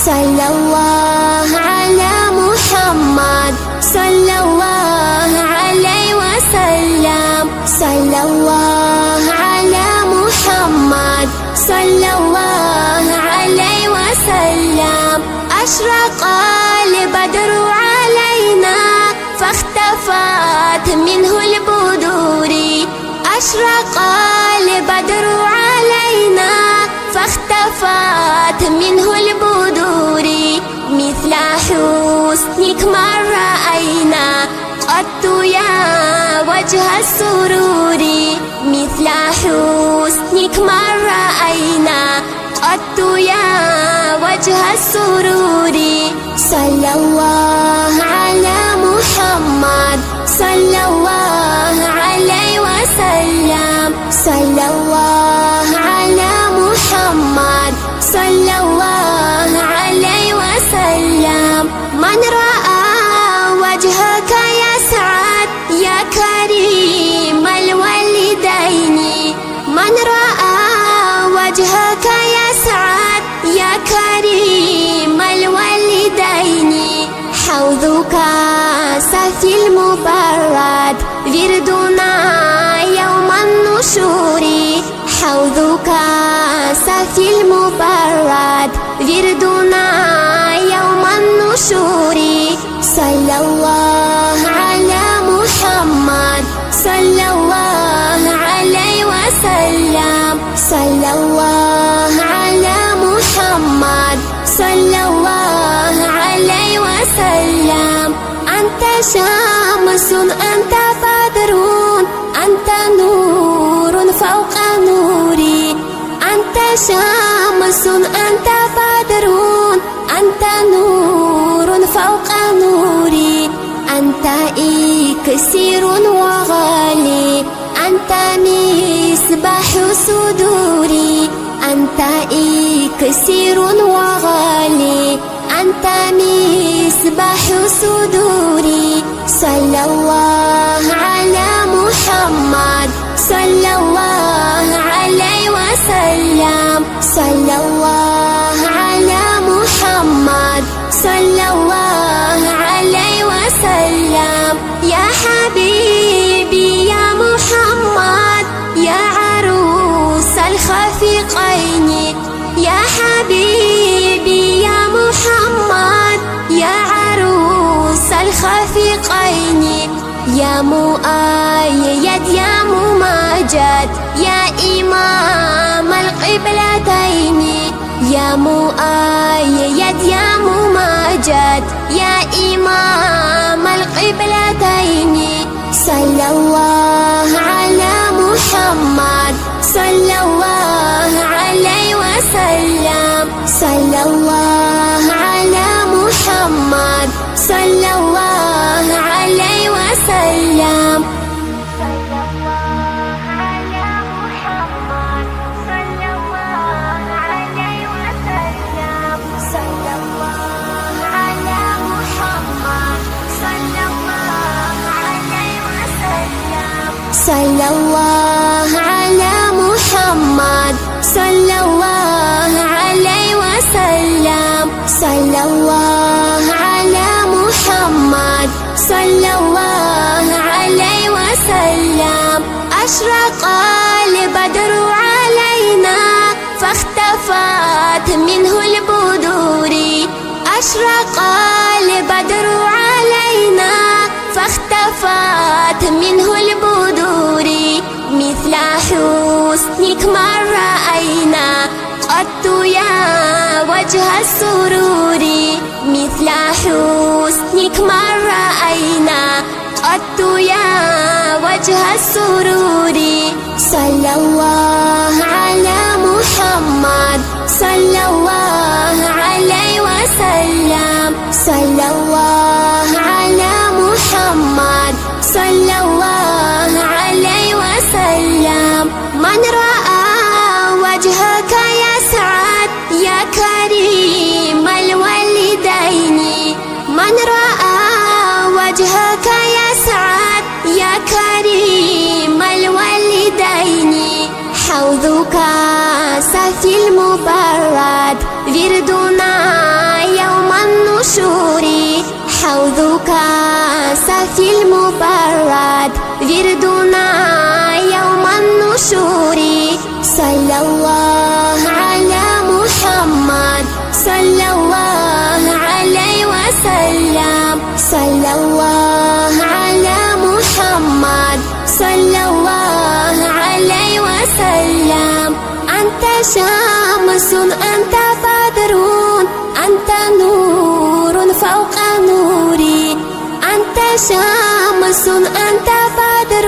صلى الله على محمد صلى الله عليه وسلم صلى الله على محمد صلى الله عليه وسلم أشرق البدر علينا فاختفت منه البدور أشرق البدر علينا فاختفت منه البدور مثل حسنك ما رأينا قط يا وجه السرور مثل حسنك ما رأينا قط يا وجه السرور صلى الله على محمد صلى الله عليه وسلم صلى الله على محمد صلى الله عليه وسلم من رأى وجهك يسعد يا كريم الوالدين من رأى وجهك يسعد يا كريم الوالدين حوضك سفي المبرد وردنا يوم النشور حوضك سفي المبرد وردنا يوم النشور صلى الله على محمد صلى الله عليه وسلم صلى الله على محمد صلى الله عليه وسلم أنت شمس أنت بدر أنت نور فوق نوري أنت شمس أنت بدر أنت نور فوق نوري أنت إكسير وغالي أنت مصباح صدوري أنت إكسير وغالي أنت مصباح صدوري صلى الله على محمد صلى الله عليه وسلم صلى الله على محمد صلى الله عليه وسلم يا حبيبي يا محمد يا عروس الخفيقين يا حبيبي يا محمد يا عروس الخفيقين يا مؤيد يا ممجد يا إمام القبلتين يا مؤيد يا ممجد يا إمام القبلتين صلى الله على محمد صلى الله عليه وسلم صلى الله على محمد صلى الله عليه وسلم صلى الله على محمد صلى الله عليه وسلم صلى الله على محمد صلى الله عليه وسلم صلى الله على محمد صلى الله عليه وسلم صلى الله على محمد صلى الله عليه وسلم أشرق البدر علينا فاختفت منه البدور أشرق البدر علينا فاختفت منه البدور مثل حسنك ما رأينا قط يا وجه السرور مثل حسنك ما رأينا قط يا وجه السرور صلى الله على محمد صلى الله عليه وسلم صلى الله على محمد صلى الله عليه وسلم من رأى وجهك يسعد يا كريم الوالدين من رأى وجهك يسعد يا كريم الوالدين حوضك سفي المبرد وردنا وردنا يوم النشور. صلى الله على محمد صلى الله عليه وسلم. صلى الله على محمد صلى الله عليه وسلم. أنت شمس أنت بدر أنت نور فوق نوري. أنت شمس أنت بدر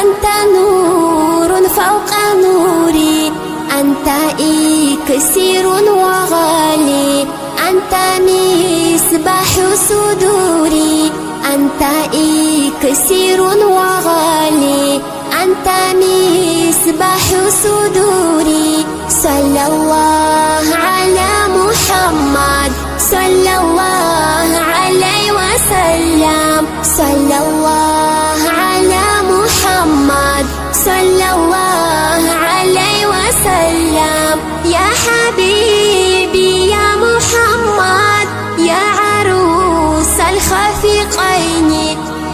أنت نور فوق نوري. أنت إكسير وغالي أنت مصباح صدوري. أنت إكسير وغالي أنت مصباح صدوري. صلى الله على محمد صلى الله عليه وسلم. صلى الله على محمد صلى الله عليه وسلم. يا حبيبي يا محمد يا عروس الخفيقين.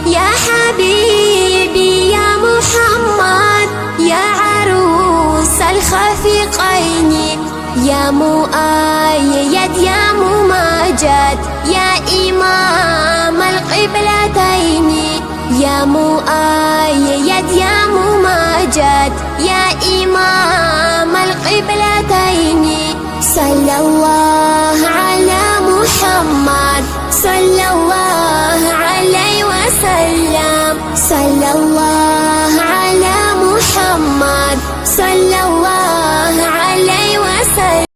يا حبيبي يا محمد يا عروس الخفيقين. يا مؤيد يا ممجد يا إمام القبلتين. يا مؤيد يا ممجد يا إمام القبلتين. صلى الله على محمد صلى الله عليه وسلم. صلى الله على محمد صلى الله عليه وسلم.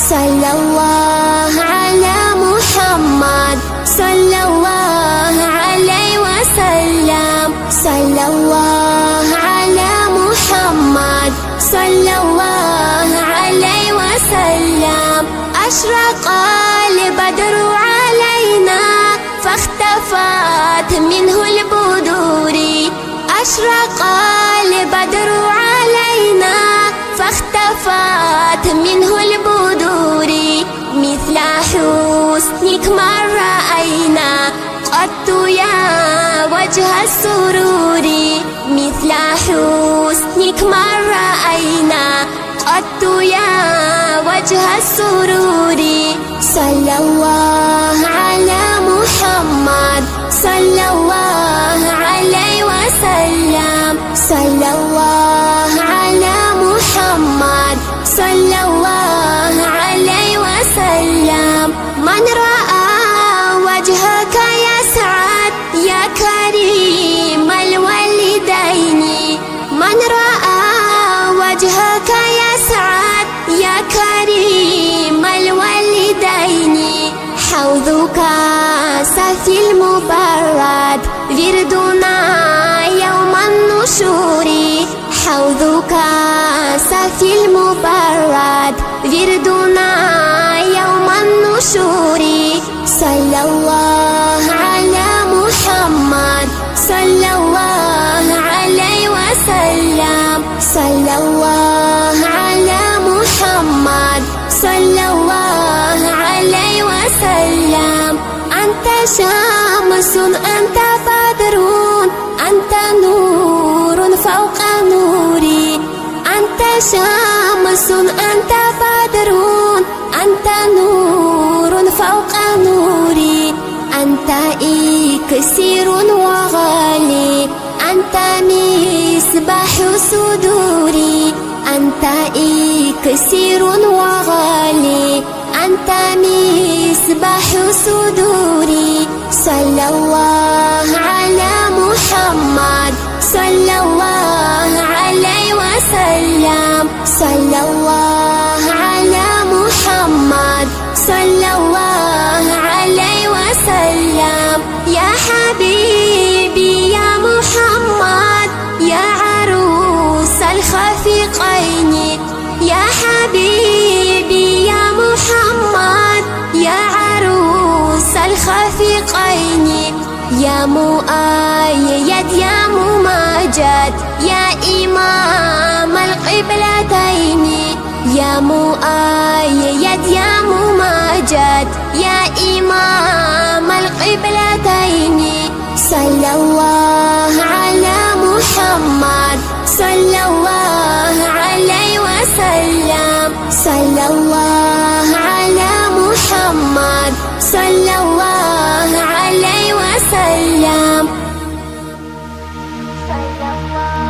صلى الله على محمد صلى الله عليه وسلم صلى الله على محمد صلى الله عليه وسلم أشرق البدر علينا فاختفت منه البدور أشرق البدر علينا فاختفت منه البدور مثل حسنك ما رأينا قط يا وجه السرور مثل حسنك ما رأينا قط يا وجه السرور صلى الله على محمد صلى الله عليه وسلم صلى الله على محمد صلى الله عليه وسلم من رأى وجهك يسعد يا كريم الوالدين من رأى وجهك يسعد يا كريم الوالدين حوضك سفي المبرد وردنا يوم النشور حوضك سفي المبرد وردنا يوم النشور صلى الله على محمد صلى الله عليه وسلم صلى الله على محمد صلى الله عليه وسلم أنت شمس أنت بدر أنت نور فوق نوري أنت شمس أنت بدر أنت نور فوق نوري أنت إكسير وغالي أنت مصباح صدوري أنت إكسير وغالي أنت مصباح صدوري صلى الله على محمد صلى الله عليه وسلم صلى الله على محمد صلى الله عليه وسلم يا حبيبي يا محمد يا عروس الخفيقين يا حبيبي يا محمد يا عروس الخفيقين يا مؤيد يا ممجد يا إمام القبلتين يا مؤيد يا ممجد يا إمام القبلتين صلى الله على محمد صلى الله عليه وسلم صلى الله على محمد صلى الله عليه وسلم صلى الله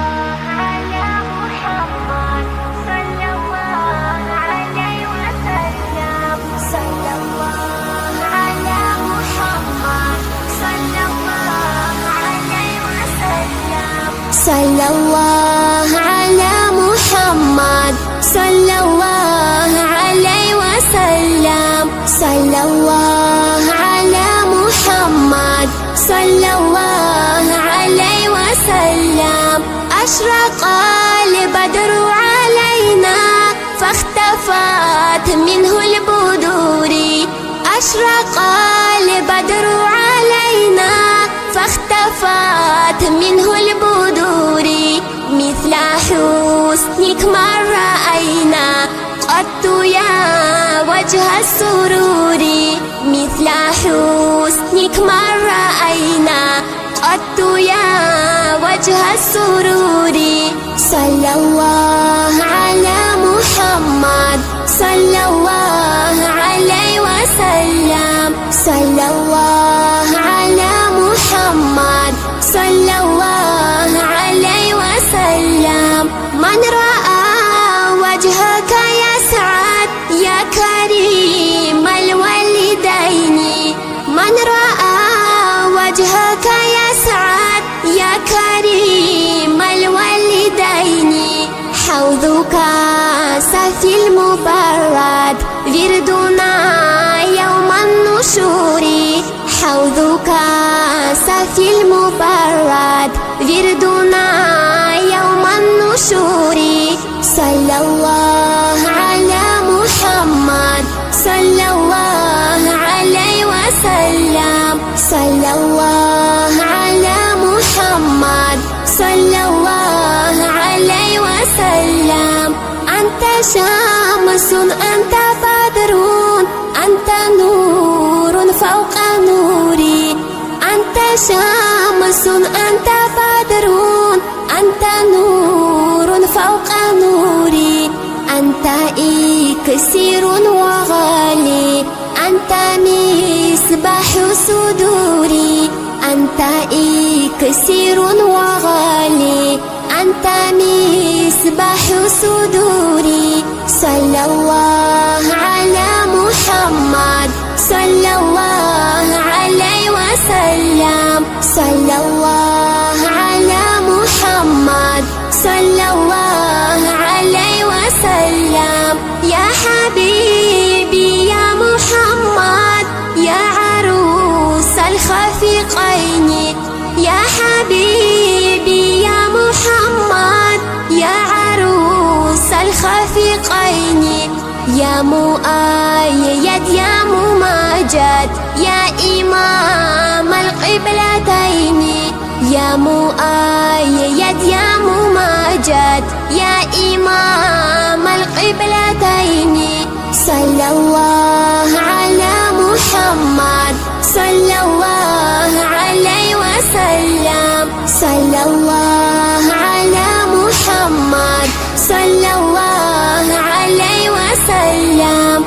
على محمد صلى الله عليه وسلم صلى الله على محمد صلى الله عليه وسلم صلى الله على محمد صلى الله عليه وسلم صلى الله على محمد صلى الله عليه وسلم أشرق البدر علينا فاختفت منه البدور أشرق البدر علينا فاختفت منه البدور مثل حسنك ما رأينا قط يا وجه السرور مثل حسنك ما رأينا قط يا وجه السرور صلى الله على محمد صلى الله عليه وسلم صلى الله على محمد صلى الله عليه وسلم من رأى وجهك يسعد يا كريم الوالدين من رأى وجهك يسعد يا كريم الوالدين حوضك سفي المبرد وردنا يوم النشور حوضك صافي المبرد وردنا يوم النشور صلى الله على محمد صلى الله عليه وسلم صلى الله على محمد صلى الله عليه وسلم أنت شمس أنت بدر أنت نور فوق نوري أنت شمس أنت بدر أنت نور فوق نوري أنت إكسير وغالي أنت مصباح صدوري أنت إكسير وغالي أنت مصباح صدوري صلى الله على محمد صلى الله عليه وسلم صلى الله على محمد صلى الله عليه وسلم يا حبيبي يا محمد يا عروس الخفيقين يا حبيبي يا محمد يا عروس الخفيقين يا مؤيد يا ممجد يا إمام القبلتين يا مؤيد يا ممجد يا إمام القبلتين صلى الله على محمد صلى الله عليه وسلم صلى الله على محمد صلى الله عليه وسلم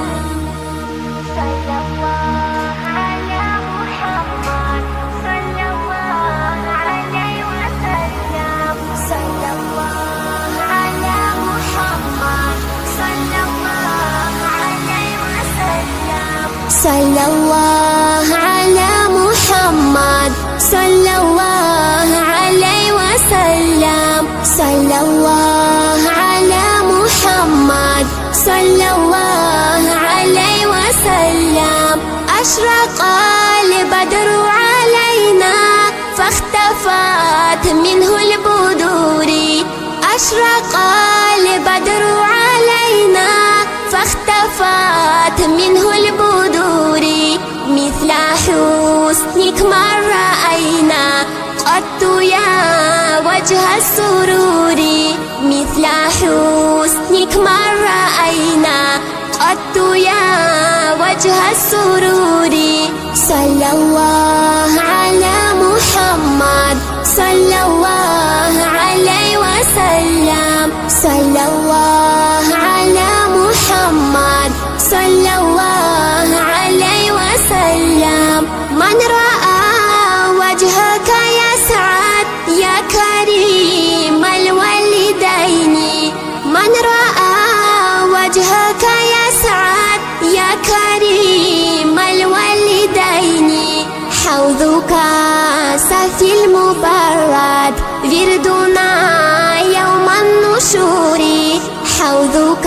صلى الله على محمد صلى الله عليه وسلم صلى الله على محمد صلى الله عليه وسلم صلى الله على محمد صلى الله عليه وسلم صلى الله على محمد صلى الله عليه وسلم أشرق البدر علينا فاختفت منه البدور أشرق البدر علينا فاختفت منه البدور مثل حسنك ما رأينا قط يا وجه السرور مثل حسنك ما رأينا قط يا وجه السرور صلى الله على محمد صلى الله عليه وسلم صلى الله على محمد صلى الله عليه وسلم من رأى وجهك يسعد يا كريم الوالدين من رأى وجهك يسعد يا كريم الوالدين حوضك صافي المبرد وردنا يوم النشور حوضك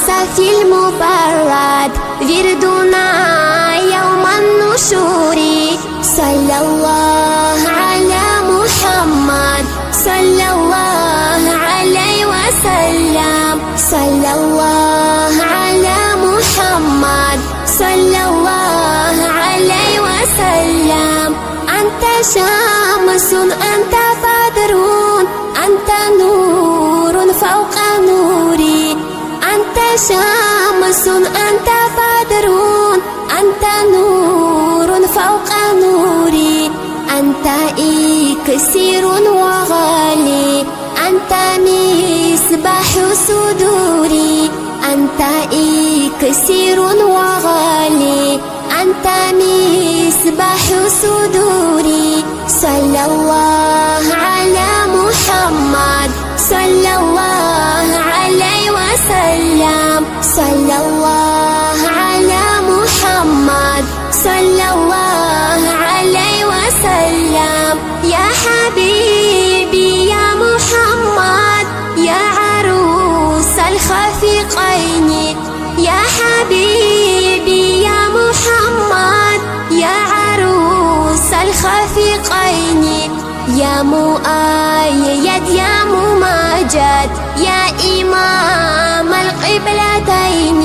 صافي المبرد وردنا يوم النشور صلى الله على محمد صلى الله عليه وسلم صلى الله على محمد صلى الله عليه وسلم أنت شمس أنت بدر أنت نور فوق نوري أنت شمس أنت بدر أنت نور فوق نوري أنت إكسير وغالي أنت مصباح صدوري أنت إكسير وغالي أنت مصباح صدوري صلى الله على محمد صلى الله عليه وسلم صلى الله على محمد صلى الله عليه وسلم يا حبيبي يا محمد يا عروس الخفيقين يا حبيبي مؤيد يا ممجد يا إمام القبلتين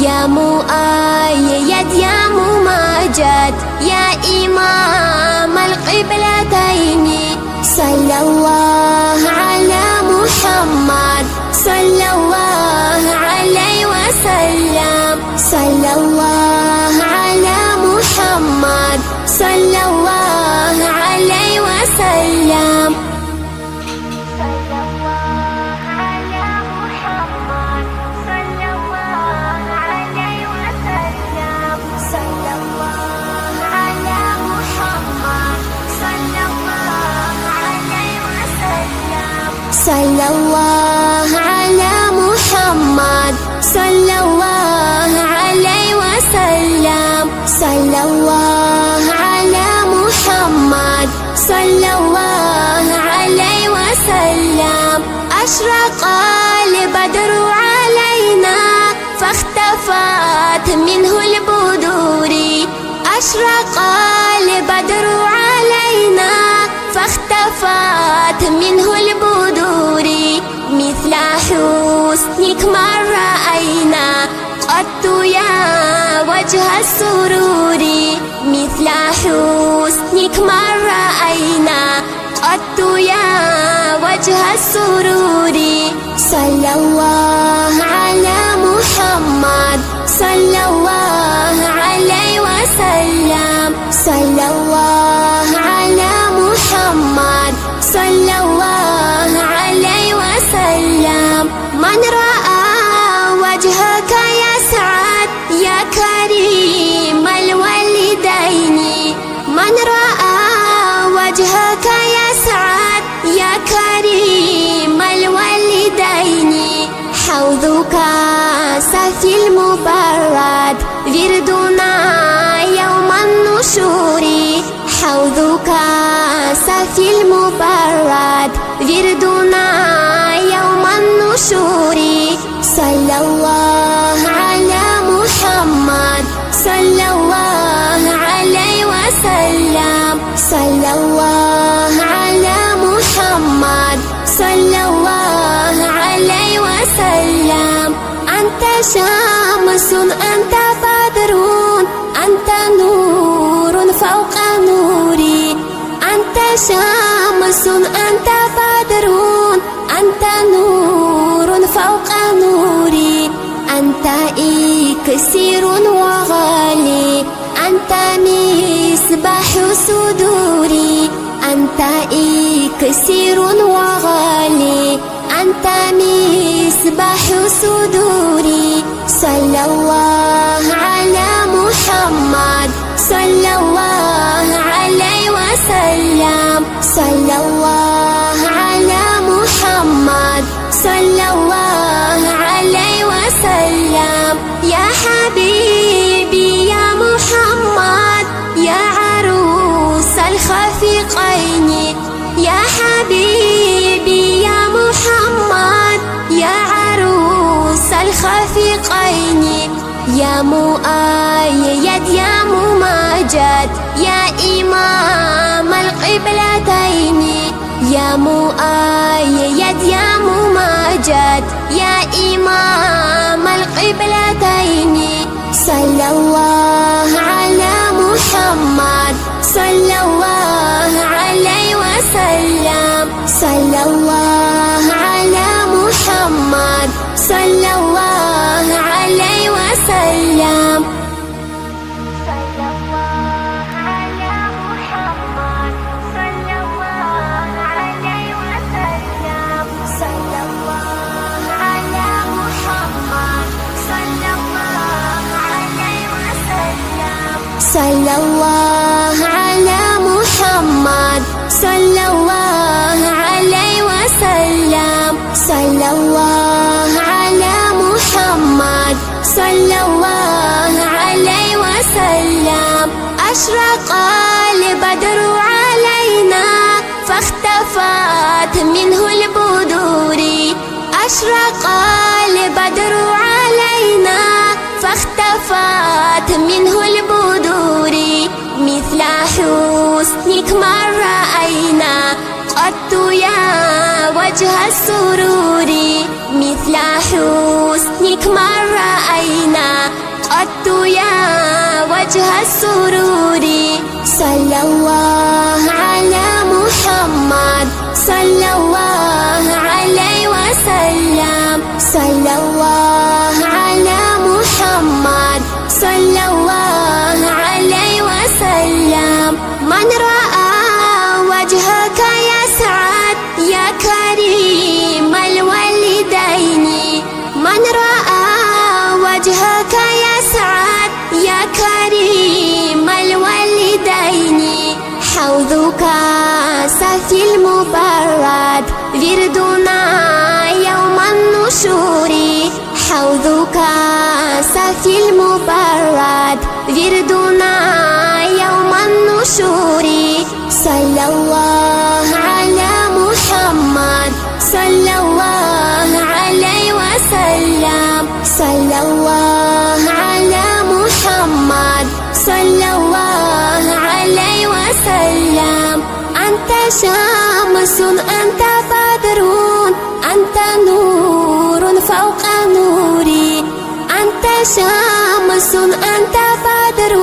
يا مؤيد يا ممجد يا إمام القبلتين صلى الله على محمد صلى الله عليه وسلم صلى الله على محمد صلى الله عليه وسلم صلى الله على محمد صلى الله عليه وسلم صلى الله على محمد صلى الله عليه وسلم صلى الله على محمد صلى الله عليه وسلم صلى الله على محمد صلى الله عليه وسلم أشرق البدر علينا فاختفت منه البدور أشرق البدر علينا فاختفت منه البدور مثل حسنك ما رأينا قط يا وجه السرور مثل حسنك ما رأينا قط يا وجه السرور صلى الله على محمد صلى الله عليه وسلم صلى الله على محمد صلى الله عليه وسلم من رأى وجهك يسعد يا كريم الوالدين من رأى وجهك يسعد يا كريم الوالدين حوضك سفي المبرد وردنا يوم النشور حوضك سفي المبرد وردنا يوم النشور صلى الله على محمد صلى الله عليه وسلم صلى الله على محمد صلى الله عليه وسلم أنت شمس أنت بدر أنت نور فوق نوري أنت شمس أنت بدر أنت نور فوق نوري أنت إكسير وغالي أنت مصباح صدوري أنت إكسير وغالي أنت مصباح صدوري صلى الله على محمد صلى الله عليه وسلم صلى الله على محمد صلى الله عليه وسلم يا حبيبي يا محمد يا عروس الخفيقين يا حبيبي يا محمد يا عروس الخفيقين يا مؤيد يا ممجد يا إمام القبلتين يا مؤيد يا ممجد يا إمام القبلتين صلى الله على محمد صلى الله عليه وسلم صلى الله على محمد صلى الله عليه وسلم صلى الله على محمد صلى الله عليه وسلم صلى الله على محمد صلى الله عليه وسلم صلى الله على محمد صلى الله عليه وسلم صلى الله على محمد صلى الله عليه وسلم أشرق البدر علينا فاختفت منه البدور أشرق البدر علينا فاختفت منه البدور مثل حسنك ما رأينا وجه السرور مثل حسنك ما رأينا قط يا وجه السرور صلى الله على محمد صلى الله عليه وسلم صلى الله على محمد صلى الله عليه وسلم من رأى وجهك يسعد يا كريم الوالدين من رأى وجهك يسعد يا كريم الوالدين حوضك صافي المبرد وردنا يوم النشور حوضك صافي المبرد وردنا يوم النشور صلى الله على محمد صلى الله عليه وسلم صلى الله على محمد صلى الله عليه وسلم أنت شمس أنت بدر أنت نور فوق نوري أنت شمس أنت بدر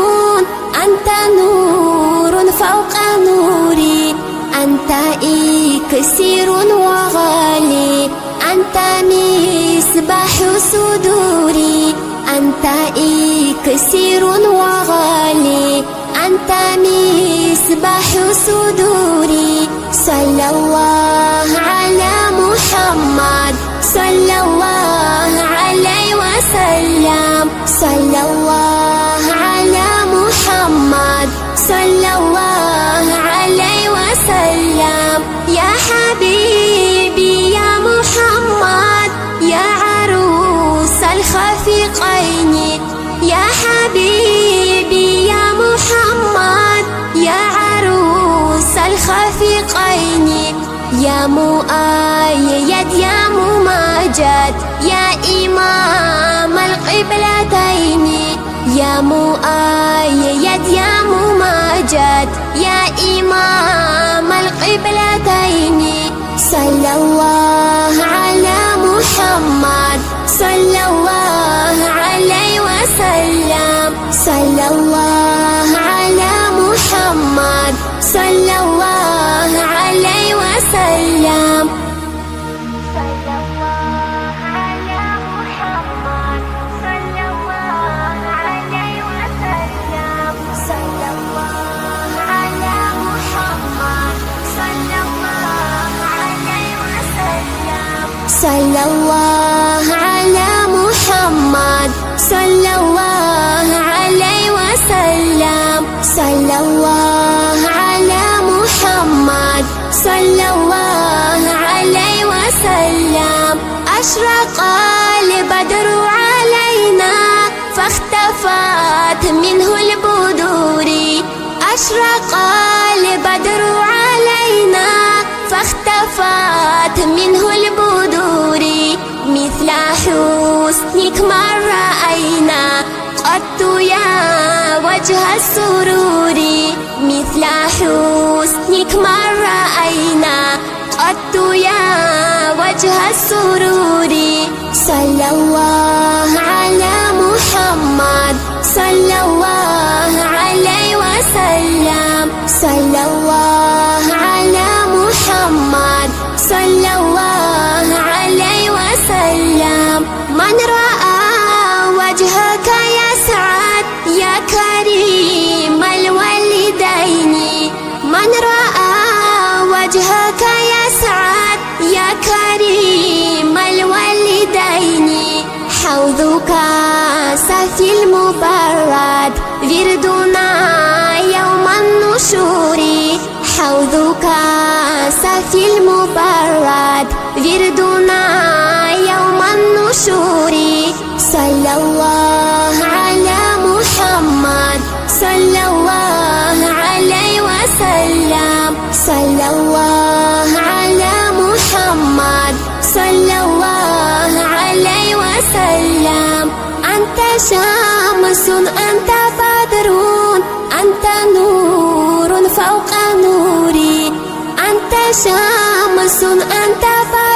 أنت نور فوق نوري أنت إكسير وغالي أنت مصباح صدوري أنت إكسير وغالي أنت مصباح صدوري صلى الله على محمد صلى الله عليه وسلم صلى الله على محمد صلى الله عليه وسلم يا حبيبي يا محمد يا عروس الخفيقين يا حبيبي يا محمد يا عروس الخفيقين يا مؤيد يا ممجد يا إمام القبلتين يا مؤيد يا ممجد يا إمام القبلتين صلى الله على محمد صلى الله عليه وسلم صلى الله على محمد صلى الله عليه وسلم صلى الله على محمد صلى الله عليه وسلم صلى الله على محمد صلى الله عليه وسلم صلى الله على محمد صلى الله عليه وسلم صلى الله على محمد صلى الله عليه وسلم أشرق البدر علينا فاختفت منه البدور أشرق البدر علينا فاختفت منه البدور مثل حسنك ما رأينا قط يا وجه السرور مثل حسنك ما رأينا قط يا وجه السرور صلى الله على محمد صلى الله عليه وسلم صلى الله على محمد صلى الله عليه وسلم من رأى وجهك يسعد يا كريم الوالدين من رأى وجهك يسعد يا كريم الوالدين حوضك صافي المبرد وردنا يوم النشور حوضك صافي المبرد وردنا يوم النشور صلى الله على محمد صلى الله عليه وسلم صلى الله على محمد صلى الله عليه وسلم أنت شمس أنت بدر أنت نور فوق نوري أنت شمس أنت بدر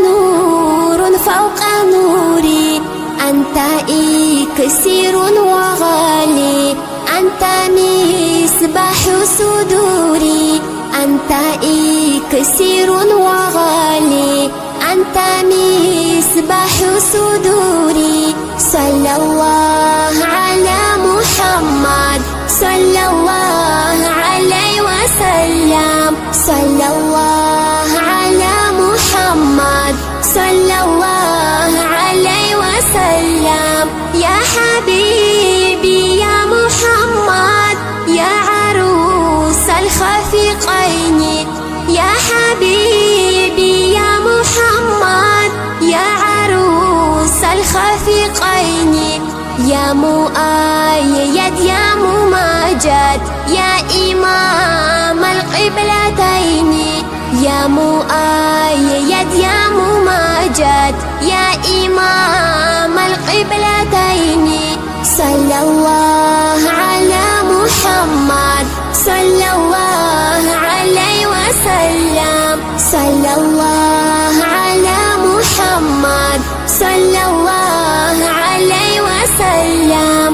نور فوق نوري، أنت إكسير وغالي، أنت مصباح صدوري، أنت إكسير وغالي، أنت مصباح صدوري. صلى الله على محمد، صلى الله عليه وسلم، صلى الله على محمد، صلى الله عليه وسلم. يا حبيبي يا محمد، يا عروس الخفيقين، يا حبيبي يا محمد، يا عروس الخفيقين، يا مؤيد يا ممجد، يا إمام القبلتين، يا مؤيد يا ممجد، يا إمام القبلتين. صلى الله على محمد، صلى الله عليه وسلم، صلى الله على محمد، صلى الله عليه وسلم.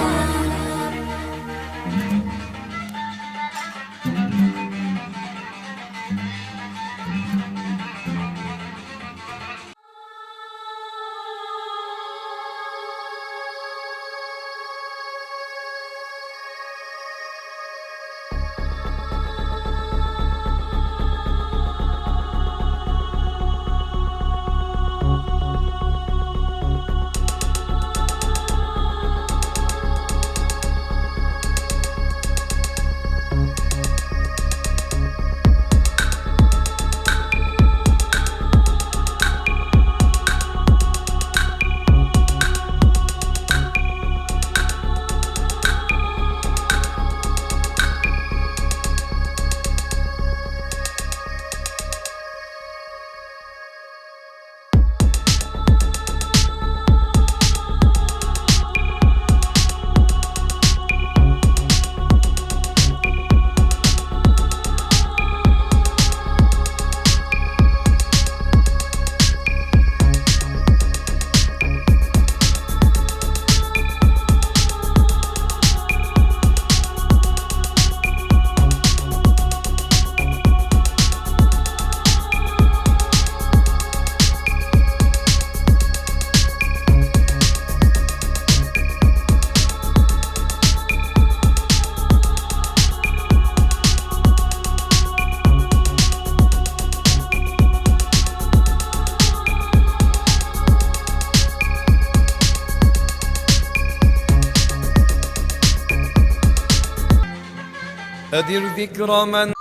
أدر ذكر من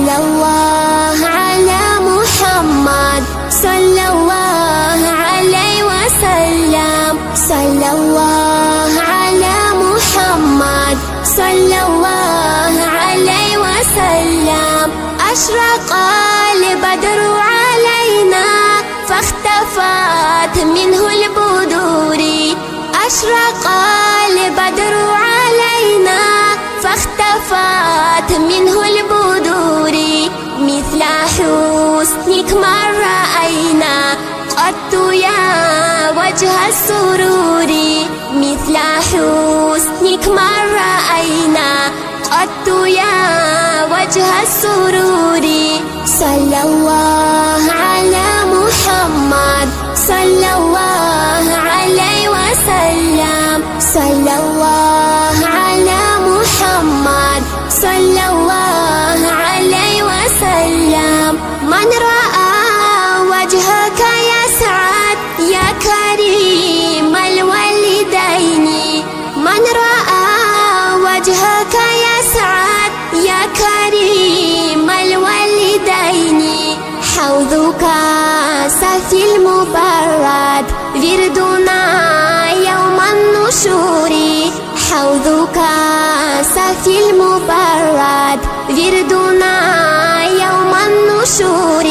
صلى الله على محمد صلى الله عليه وسلم صلى الله على محمد صلى الله عليه وسلم أشرق البدر علينا فاختفت منه البدور أشرق البدر علينا فاختفت منه البدور مثل حسنك ما رأينا قط يا وجه السرور مثل حسنك ما رأينا قط يا وجه السرور صلى الله على محمد صلى الله عليه وسلم صلى الله على محمد صلى الله عليه وسلم من رأى وجهك يسعد يا كريم الوالدين من رأى وجهك يسعد يا كريم الوالدين حوضك سفي المبرد وردنا يوم النشور حوضك سفي المبرد وردنا يوم النشور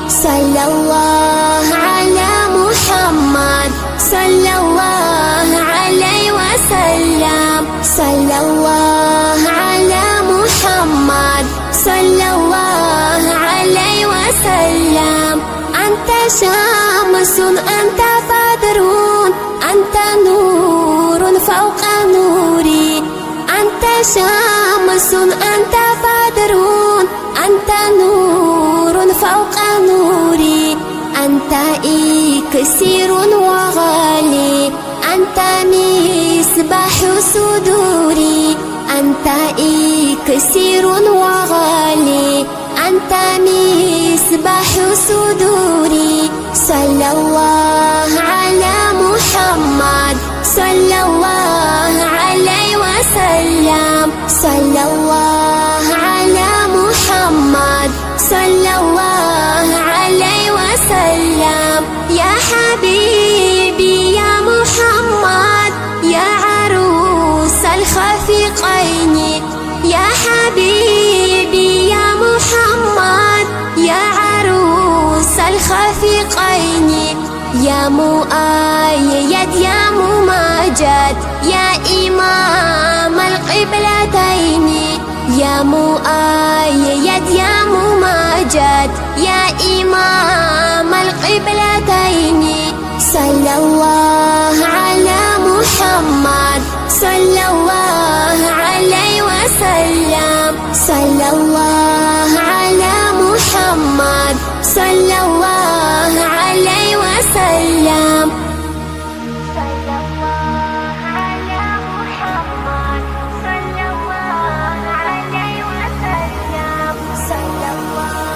صلى الله على محمد صلى الله عليه وسلم صلى الله على محمد صلى الله عليه وسلم أنت شمس أنت بدر أنت نور فوق نوري أنت شمس أنت بدر أنت نور فوق نوري أنت إكسير وغالي أنت مصباح صدوري أنت إكسير وغالي أنت مصباح صدوري صلى الله على محمد صلى الله عليه وسلم صلى الله على محمد صلى الله عليه وسلم يا حبيبي يا محمد يا عروس الخفيقين يا حبيبي يا محمد يا عروس الخفيقين يا مؤيد يا ممجد يا إمام القبلتين يا مؤيد يا ممجد يا إمام القبلتين صلى الله على محمد صلى الله عليه وسلم صلى الله على محمد صلى الله عليه وسلم صلى الله على محمد صلى الله عليه وسلم صلى الله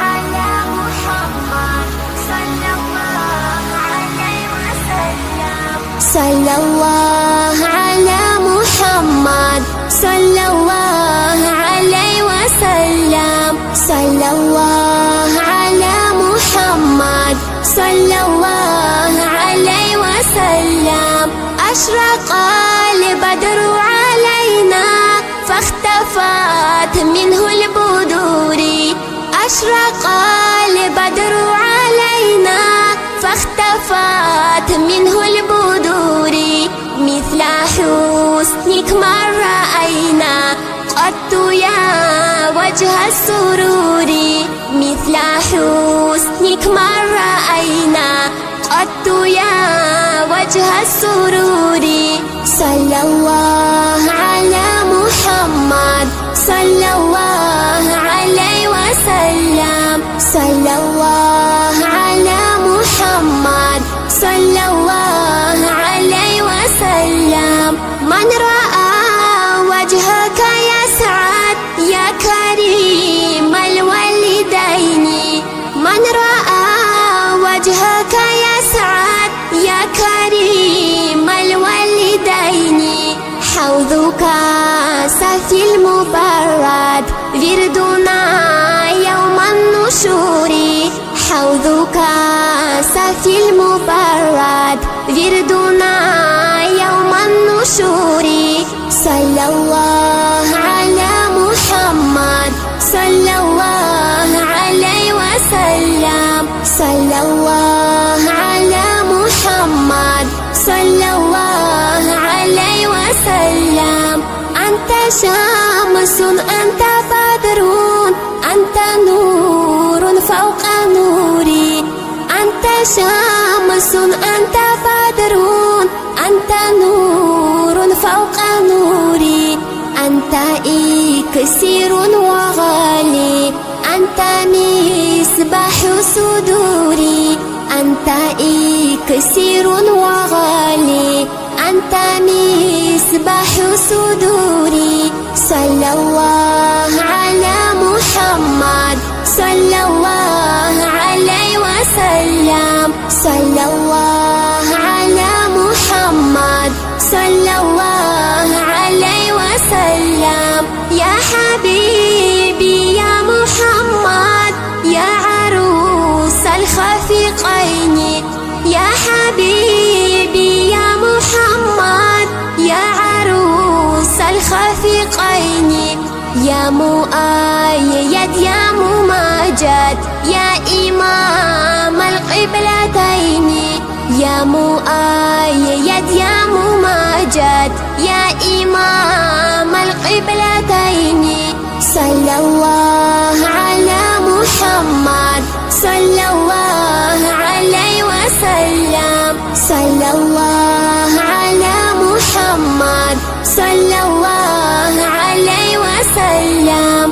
على محمد صلى الله عليه وسلم صلى الله على محمد صلى الله عليه وسلم صلى الله على محمد صلى الله عليه وسلم أشرق البدر علينا فاختفت منه البدور أشرق البدر علينا فاختفت منه البدور مثل حسنك ما رأينا قط يا وجه السرور مثل حسنك ما رأينا قط يا وجه السرور صلى الله على محمد صلى الله عليه وسلم صلى الله على محمد صلى الله عليه وسلم من رأى وجهك يسعد يا كريم الوالدين من رأى وجهك يسعد يا كريم الوالدين حوضك سفي المبرد وردنا صافي المبرد وردنا يوم النشور. صلى الله على محمد صلى الله عليه وسلم. صلى الله على محمد صلى الله عليه وسلم. أنت شمس أنت بدر أنت نور فوق نوري. أنت شمس أنت بدر أنت نور فوق نوري. أنت إكسير وغالي أنت مصباح صدوري. أنت إكسير وغالي أنت مصباح صدوري. صلى الله على محمد صلى الله عليه وسلم. صلى الله على محمد صلى الله عليه وسلم. يا حبيبي يا محمد يا عروس الخفيقين. يا حبيبي يا محمد يا عروس الخفيقين. يا مؤيد يا ممجد يا إمام القبلتين. يا مؤيد يا ممجد يا إمام القبلتين. صلى الله على محمد صلى الله عليه وسلم. صلى الله على محمد صلى الله عليه وسلم.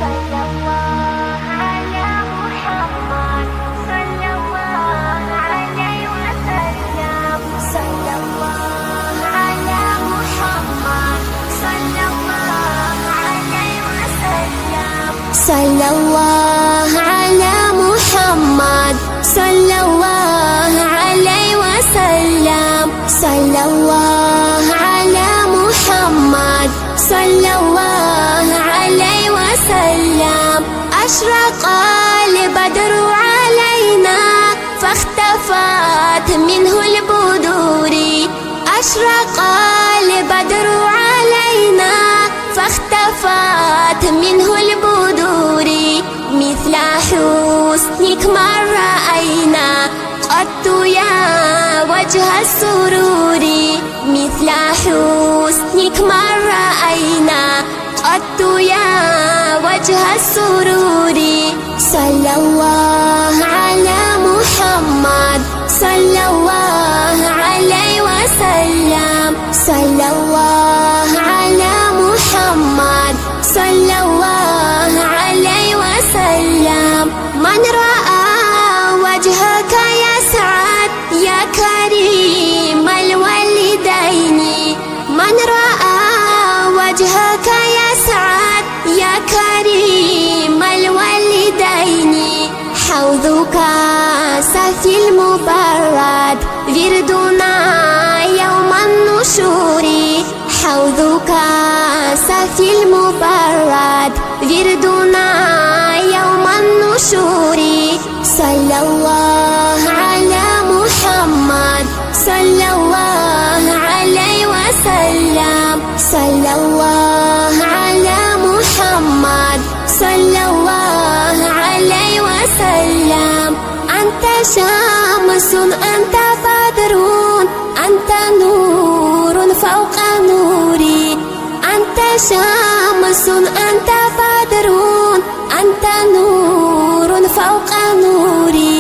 صلى الله على محمد صلى الله عليه وسلم. صلى الله على محمد صلى الله عليه وسلم. صلى الله على محمد صلى الله عليه وسلم. صلى الله على محمد صلى الله عليه وسلم. أشرق البدر علينا فاختفت منه البدور. أشرق البدر علينا فاختفت منه البدور. مثل حسنك ما رأينا قط يا وجه السرور. مثل حسنك ما رأينا قط يا وجه السرور. صلى الله على محمد صلى الله عليه وسلم. صلى الله على محمد صلى الله عليه وسلم. من رأى وجهك يسعد يا كريم الوالدين. من رأى وجهك يسعد يا كريم الوالدين. حوضك صافي المبرد وردنا يوم النشور. حوضك صافي المبرد وردنا يوم النشور. صلى الله على محمد صلى الله عليه وسلم. صلى الله على محمد صلى الله عليه وسلم. أنت شمس أنت بدر أنت نور فوق نوري. أنت شمس أنت بدر أنت نور فوق نوري.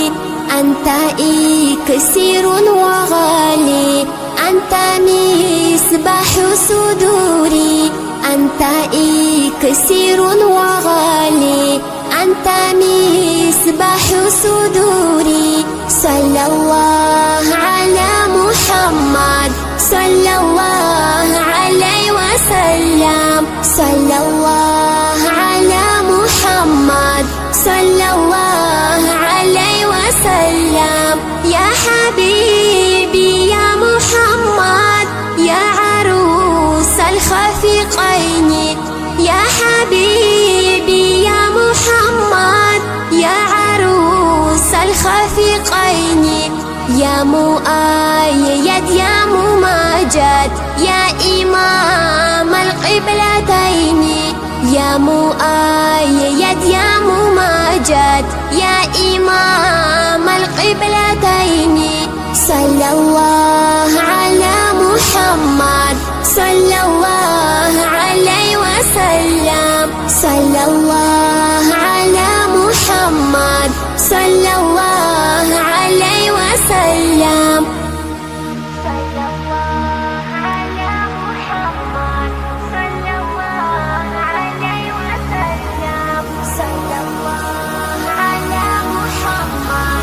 أنت إكسير وغالي أنت مصباح صدوري. أنت إكسير وغالي أنت مصباح صدوري. صلى الله على محمد صلى الله عليه وسلم. صلى الله على محمد صلى الله عليه وسلم. يا حبيبي يا محمد يا عروس الخفيقين. يا حبيبي يا محمد يا عروس الخفيقين. يا مؤيد يا ممجد يا إمام القبلتين يا مؤيد يا ممجد يا إمام القبلتين صلى الله على محمد صلى الله عليه وسلم صلى الله على محمد صلى الله عليه وسلم صلى الله على محمد صلى الله عليه وسلم صلى الله على محمد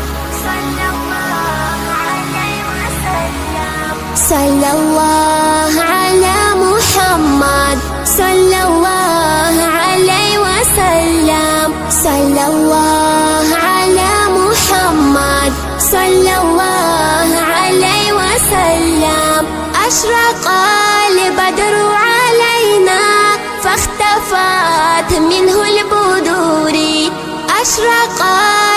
صلى الله عليه وسلم صلى الله على محمد صلى الله عليه وسلم صلى الله على محمد صلى الله عليه وسلم أشرق البدر علينا فاختفت منه البدور أشرق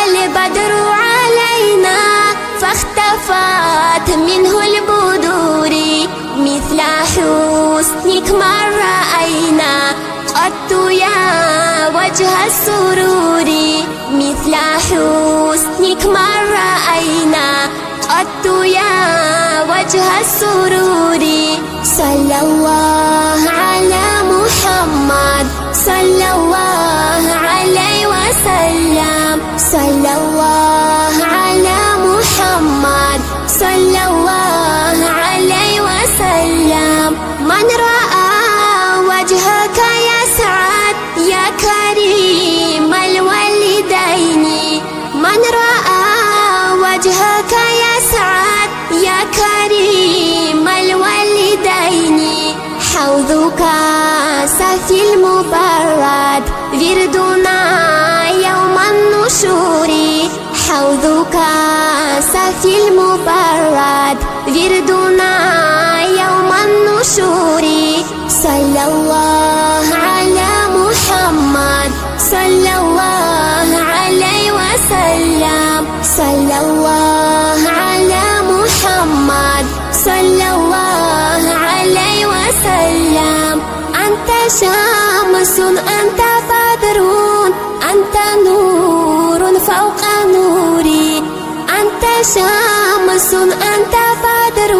البدر علينا فاختفت منه البدور مثل حسنك ما رأينا قط يا وجه السرور مثل حسنك ما رأينا قط يا وجه السرور صلى الله على محمد صلى الله عليه وسلم صلى الله على محمد صلى الله عليه وسلم من رأى وجهك يسعد يا كريم الوالدين من رأى وجهك يسعد يا كريم الوالدين حوضك سفي المبرد وردنا يوم النشور حوضك سفي المبرد وردنا يوم النشور صلى الله على محمد صلى الله عليه وسلم صلى الله على محمد صلى الله عليه وسلم أنت شمس أنت بدر أنت نور فوق نوري أنت شمس أنت بدر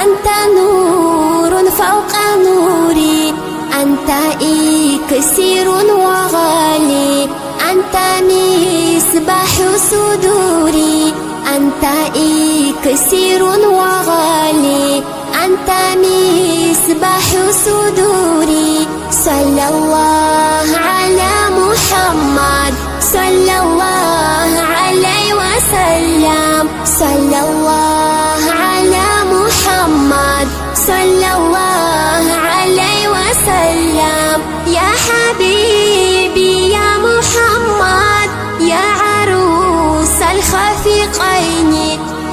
أنت نور فوق نوري أنت إكسير وغالي أنت مصباح صدوري أنت إكسير وغالي أنت مصباح صدوري صلى الله على محمد صلى الله عليه وسلم صلى الله على محمد صلى الله عليه وسلم يا حبيبي يا محمد يا عروس الخفيقين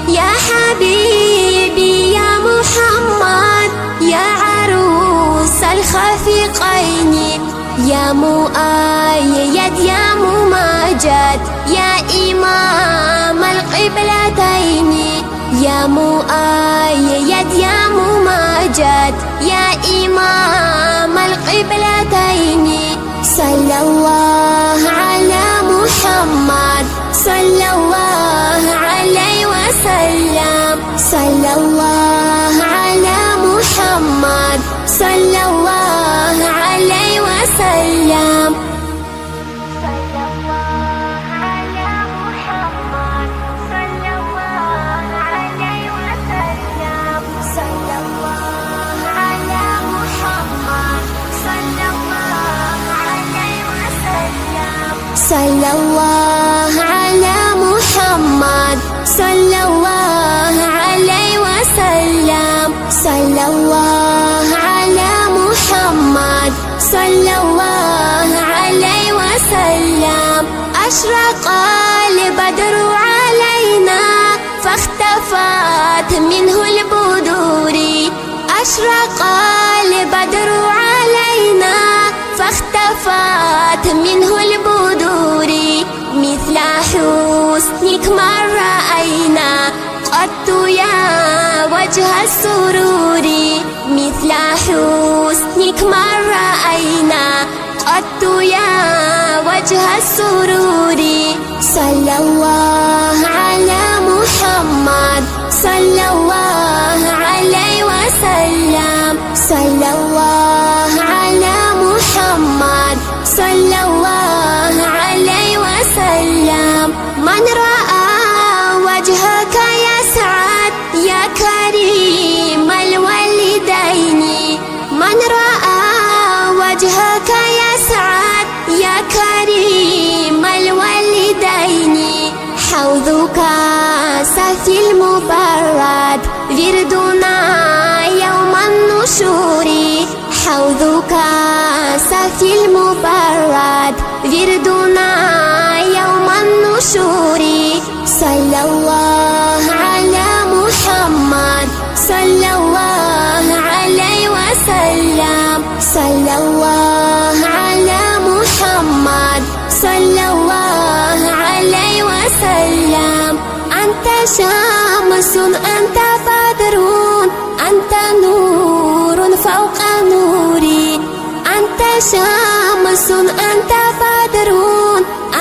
يا حبيبي يا محمد يا عروس الخفيقين يا مؤيد يا ممجد يا إمام القبلتين يا مؤيد يا ممجد يا إمام القبلتين صلى الله على محمد صلى الله عليه وسلم صلى الله على محمد صلى الله عليه وسلم صلى الله على محمد صلى الله عليه وسلم صلى الله على محمد صلى الله عليه وسلم صلى الله على محمد صلى الله عليه وسلم صلى الله على محمد صلى الله عليه وسلم أشرق البدر علينا فاختفت منه البدور أشرق البدر علينا فاختفت منه البدور مثل حسنك ما رأينا قط وجه السرور مثل حسنك ما رأينا قط يا وجه السرور صلى الله على محمد صلى الله عليه وسلم صلى الله على محمد صلى الله عليه وسلم من رأى وجهك يسعد يا كريم الوالدين من رأى وجهك يسعد يا كريم الوالدين حوضك سفي المبرد وردنا يوم النشور حوضك سفي المبرد وردنا يوم النشور صلى الله على محمد صلى الله عليه وسلم صلى الله على محمد صلى الله عليه وسلم أنت شمس أنت بدر أنت نور فوق نوري أنت شمس أنت بدر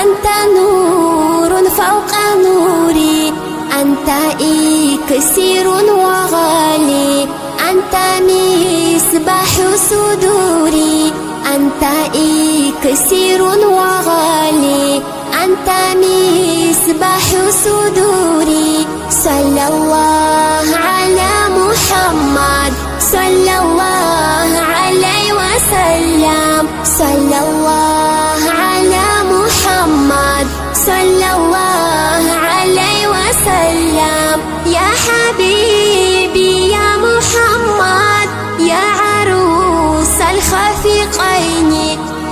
أنت نور فوق نوري أنت إكسير وغالي أنت مصباح صدوري أنت إكسير وغالي أنت مصباح صدوري صلى الله على محمد صلى الله عليه وسلم صلى الله على محمد صلى الله عليه وسلم يا حبيبي يا محمد يا عروس الخفيقين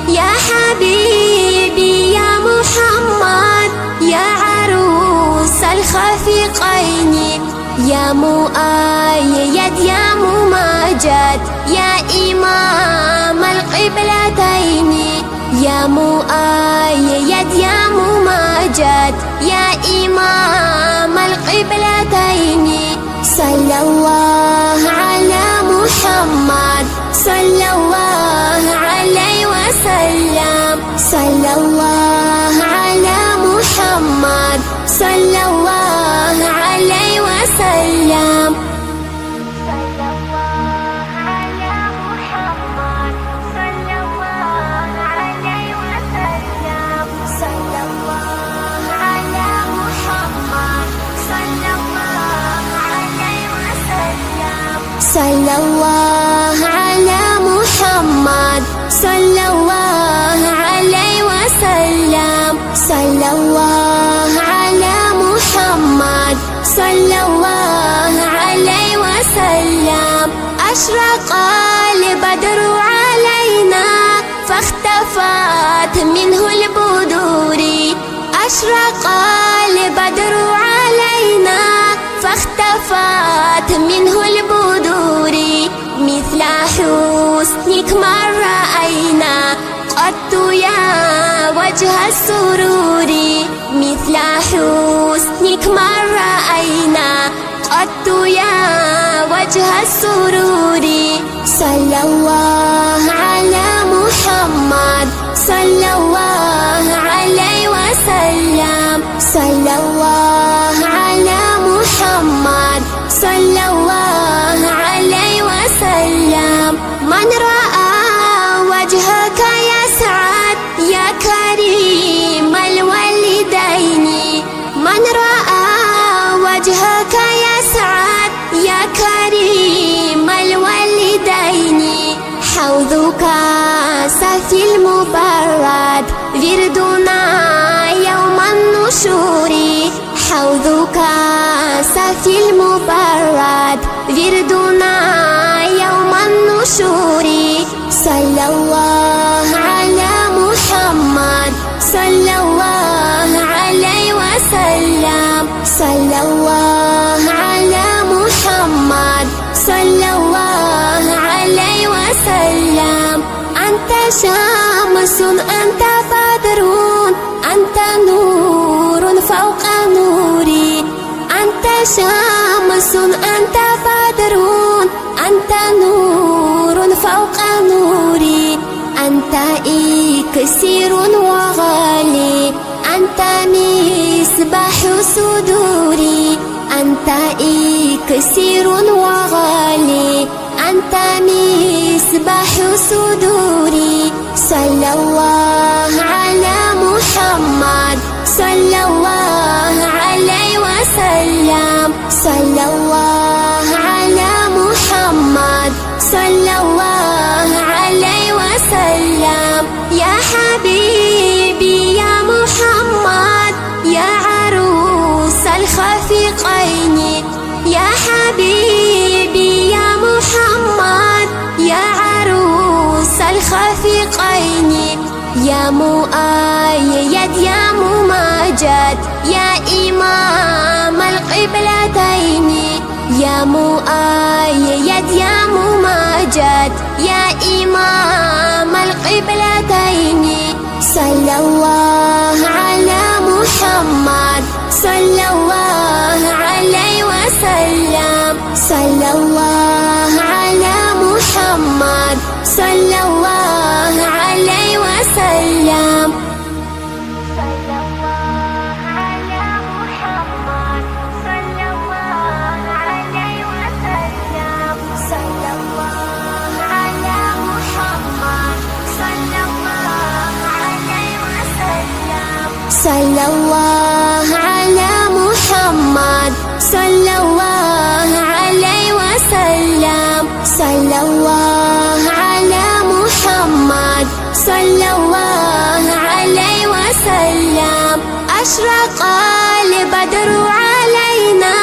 يا حبيبي يا محمد يا عروس الخفيقين يا مؤيد يا ممجد يا إمام القبلتين يا مؤيد يا ممجد يا إمام القبلتين صلى الله على محمد صلى الله عليه وسلم صلى الله على محمد صلى الله عليه وسلم صلى الله على محمد صلى الله عليه وسلم صلى الله على محمد صلى الله عليه وسلم صلى الله على محمد صلى الله عليه وسلم صلى الله على محمد صلى الله عليه وسلم أشرق البدر علينا فاختفت منه البدور أشرق البدر علينا فاختفت منه البدور مثل حسنك ما رأينا قط يا وجه السرور مثل حسنك ما رأينا قط يا وجه السرور صلى الله على محمد صلى الله عليه وسلم صلى الله على محمد صلى الله عليه وسلم من رأى وجهك يسعد يا كريم الوالدين من رأى وجهك يسعد يا كريم الوالدين حوضك سفي المبرد وردنا يوم النشور حوضك سفي المبرد وردنا يوم النشور صلى الله على محمد صلى الله عليه وسلم صلى الله على محمد صلى الله عليه وسلم أنت شمس أنت بدر أنت نور فوق نوري أنت شمس أنت بدر أنت نور فوق نوري أنت إكسير وغالي أنت مصباح صدوري أنت إكسير وغالي أنت مصباح صدوري صلى الله على محمد صلى الله عليه وسلم صلى الله على محمد صلى الله عليه وسلم يا حبيبي يا محمد يا عروس الخفيقين يا حبيبي يا محمد يا عروس الخفيقين يا مؤيد يا ممجد يا إمام القبلتين يا مؤيد يا ممجد يا إمام القبلتين صلى الله على محمد صلى الله عليه وسلم صلى الله على محمد صلى الله عليه وسلم صلى الله على محمد صلى الله عليه وسلم صلى الله على محمد صلى الله عليه وسلم صلى الله على محمد صلى الله عليه وسلم صلى الله على محمد صلى الله عليه وسلم أشرق البدر علينا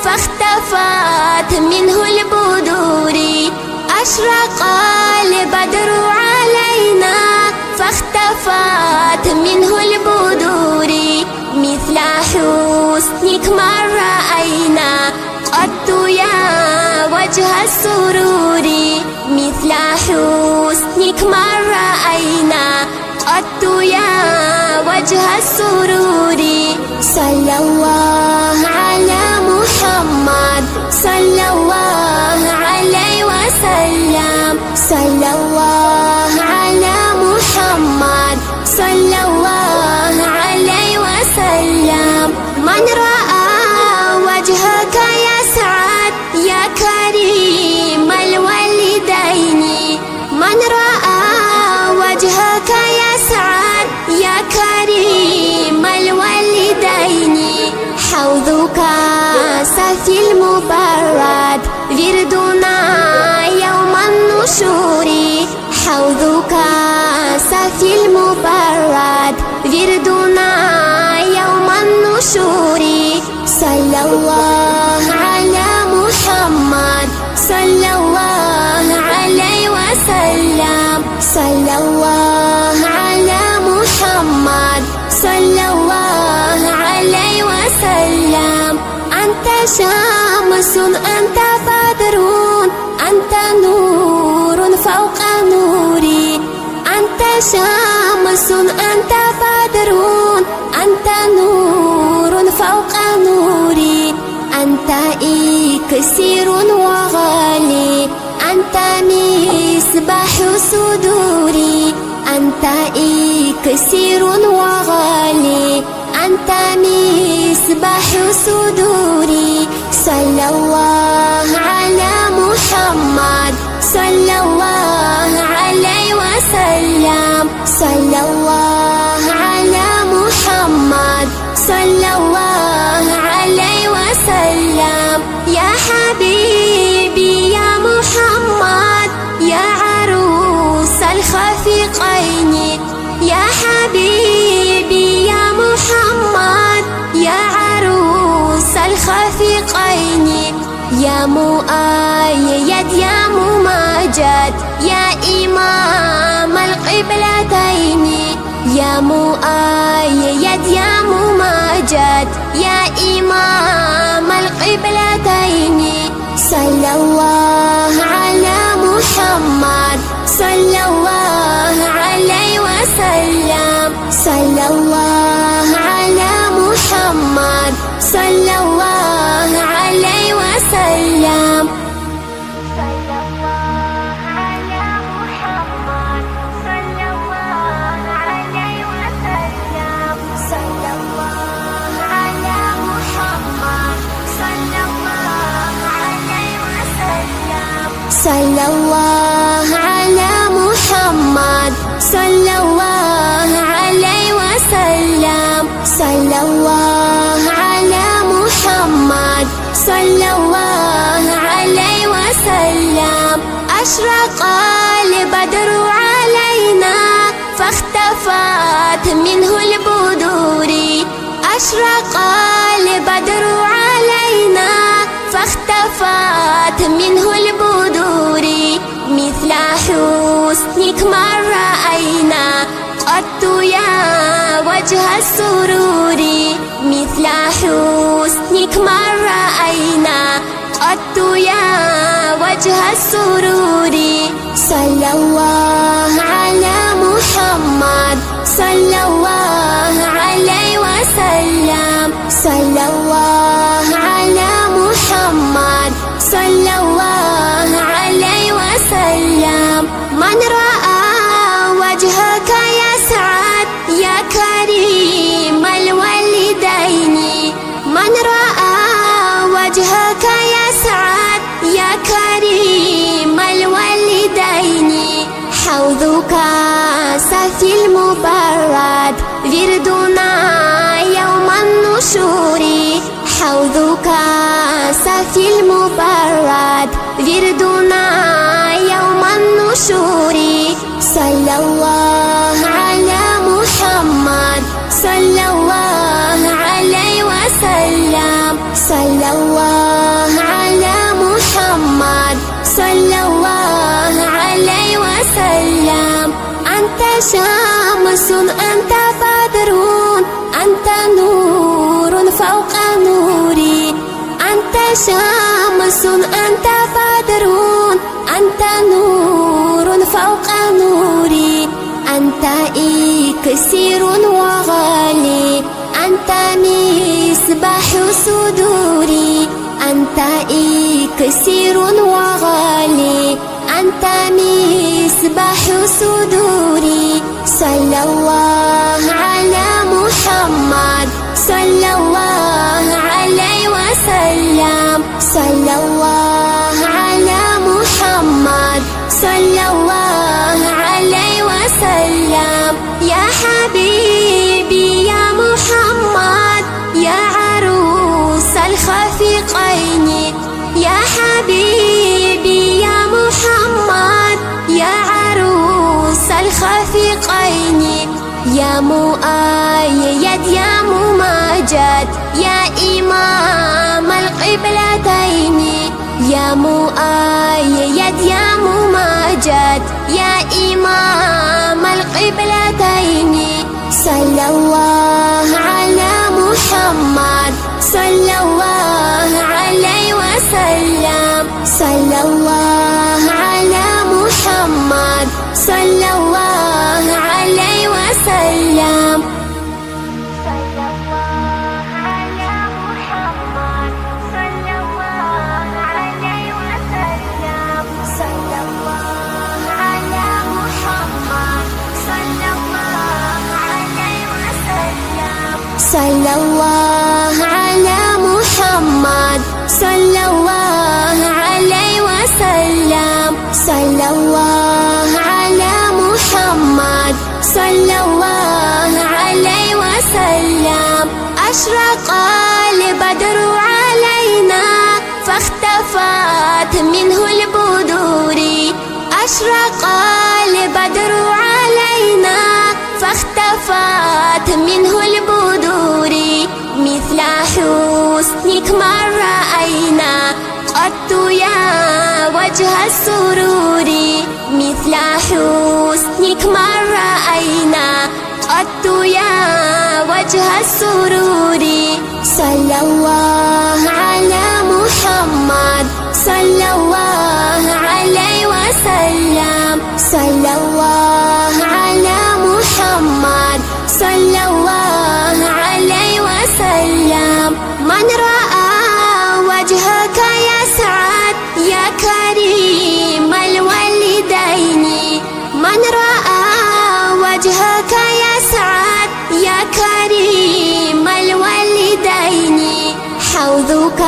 فاختفت منه البدور أشرق البدر علينا فاختفت منه البدور مثل حسنك ما رأينا قط يا وجه السرور مثل حسنك ما رأينا قط يا وجه السرور صلى الله على محمد صلى الله عليه وسلم صلى الله على محمد صلى الله عليه وسلم من رأى وجهك يسعد يا كريم الوالدين من رأى وجهك يسعد يا كريم الوالدين حوضك صافي المبرد وردنا يوم النشور حوضك صافي المبرد وردنا يوم النشور صلى الله على محمد صلى الله عليه وسلم صلى الله على محمد صلى الله عليه وسلم أنت شمس أنت بدر أنت نور فوق نوري أنت شمس أنت بدر أنت نور فوق نوري أنت إكسير وغالي أنت مصباح صدوري أنت إكسير وغالي أنت مصباح صدوري صلى الله على محمد صلى الله عليه وسلم صلى الله على محمد صلى الله عليه وسلم يا حبيبي يا محمد يا عروس الخفيقين يا حبيبي يا محمد يا عروس الخفيقين يا مؤيد يا ممجد يا إمام القبلتين يا مؤيد يا ممجد يا إمام القبلتين صلى الله على محمد صلى الله عليه وسلم صلى الله على محمد صلى الله عليه وسلم. صلى الله على محمد صلى الله عليه وسلم. صلى الله على محمد صلى الله عليه وسلم. أشرق البدر علينا فاختفت منه البدور. أشرق البدر علينا فاختفت منه البدور. مثل حسنك ما رأينا قط يا وجه السرور. مثل حسنك ما رأينا قط يا وجه السرور. صلى الله على محمد صلى الله عليه وسلم. صلى الله على محمد صلى الله عليه وسلم. من رأى وجهك يسعد يا كريم الوالدين. من رأى وجهك يسعد يا كريم الوالدين. حوضك سفي المبرد وردنا يوم النشور. حوضك سفي المبرد وردنا يوم النشور. صلى الله على محمد صلى الله عليه وسلم. صلى الله على محمد صلى الله عليه وسلم. أنت شمس أنت بدر أنت نور فوق نوري. أنت شمس أنت بدر أنت نور فوق نوري. أنت إكسير وغالي أنت مصباح صدوري. أنت إكسير وغالي أنت مصباح صدوري. صلى الله على محمد صلى الله عليه وسلم. صلى الله على محمد صلى الله عليه وسلم. يا حبيبي يا محمد يا عروس الخفيقين. يا حبيبي يا محمد يا عروس الخفيقين. يا مؤيد يا ممجد يا إمام القبلتين. يا مؤيد يا ممجد يا إمام القبلتين. صلى الله على محمد صلى الله عليه وسلم. صلى الله على محمد صلى الله عليه وسلم. صلى الله على محمد صلى الله عليه وسلم. صلى الله على محمد صلى الله عليه وسلم. أشرق البدر علينا فاختفت منه البدور. أشرق البدر علينا فاختفت منه البدور. مثل حسنك ما رأينا قط يا وجه السرور. مثل حسنك ما رأينا قط يا وجه السرور. صلى الله على محمد صلى الله عليه وسلم. صلى الله على محمد صلى الله عليه وسلم. من رأى وجهك يسعد يا كريم الوالدين من رأى وجهك يسعد يا كريم الوالدين حوضك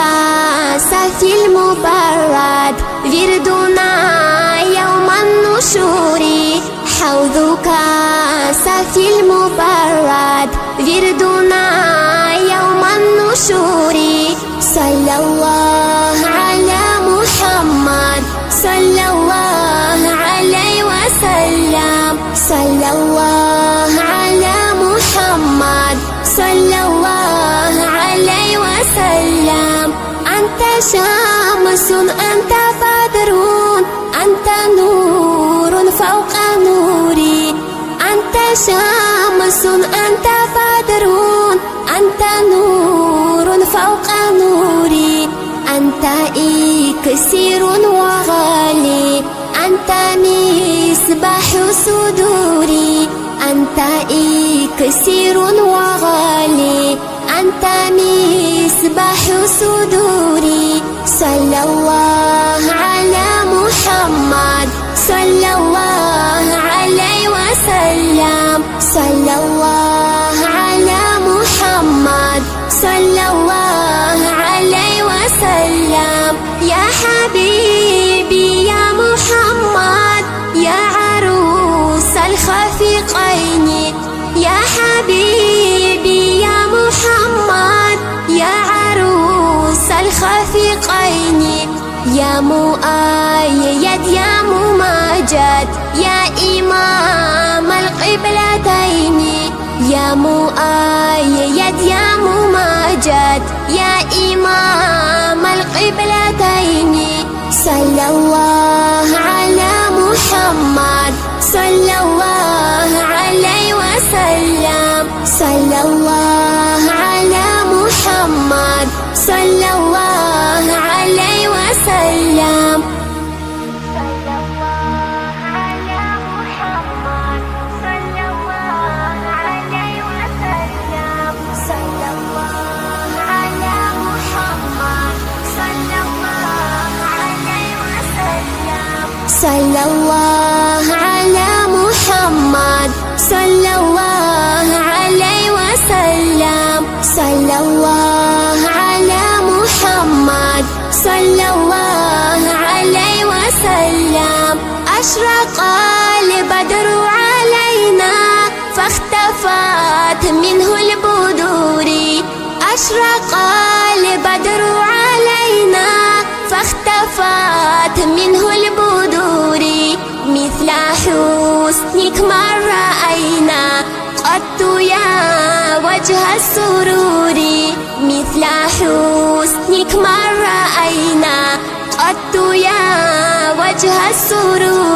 سفي المبرد وردنا يوم النشور حوضك سفي المبرد وردنا يوم النشور صلى الله على محمد صلى الله عليه وسلم صلى الله على محمد صلى الله عليه وسلم أنت شمس أنت بدر أنت نور فوق نوري أنت شمس أنت بدر أنت نور فوق نوري أنت إكسير وغالي أنت مصباح صدوري أنت إكسير وغالي أنت مصباح صدوري صلى الله على محمد صلى الله عليه وسلم صلى الله على محمد صلى الله عليه وسلم يا حبيبي يا محمد يا عروس الخفيقين يا حبيبي يا محمد يا عروس الخفيقين يا مؤيد يا ممجد يا إمام القبلتين يا مؤيد يا ممجد يا إمام القبلتين صلى الله على محمد صلى الله عليه وسلم صلى الله على محمد صلى الله عليه وسلم صلى الله على محمد صلى الله عليه وسلم صلى الله على محمد صلى الله عليه وسلم صلى الله على محمد صلى الله عليه وسلم صلى الله على محمد صلى الله عليه وسلم أشرق البدر علينا فاختفت منه البدور أشرق البدر علينا فاختفت منه البدور مثل حسنك ما رأينا قط يا وجه السرور مثل حسنك ما رأينا قط يا وجه السرور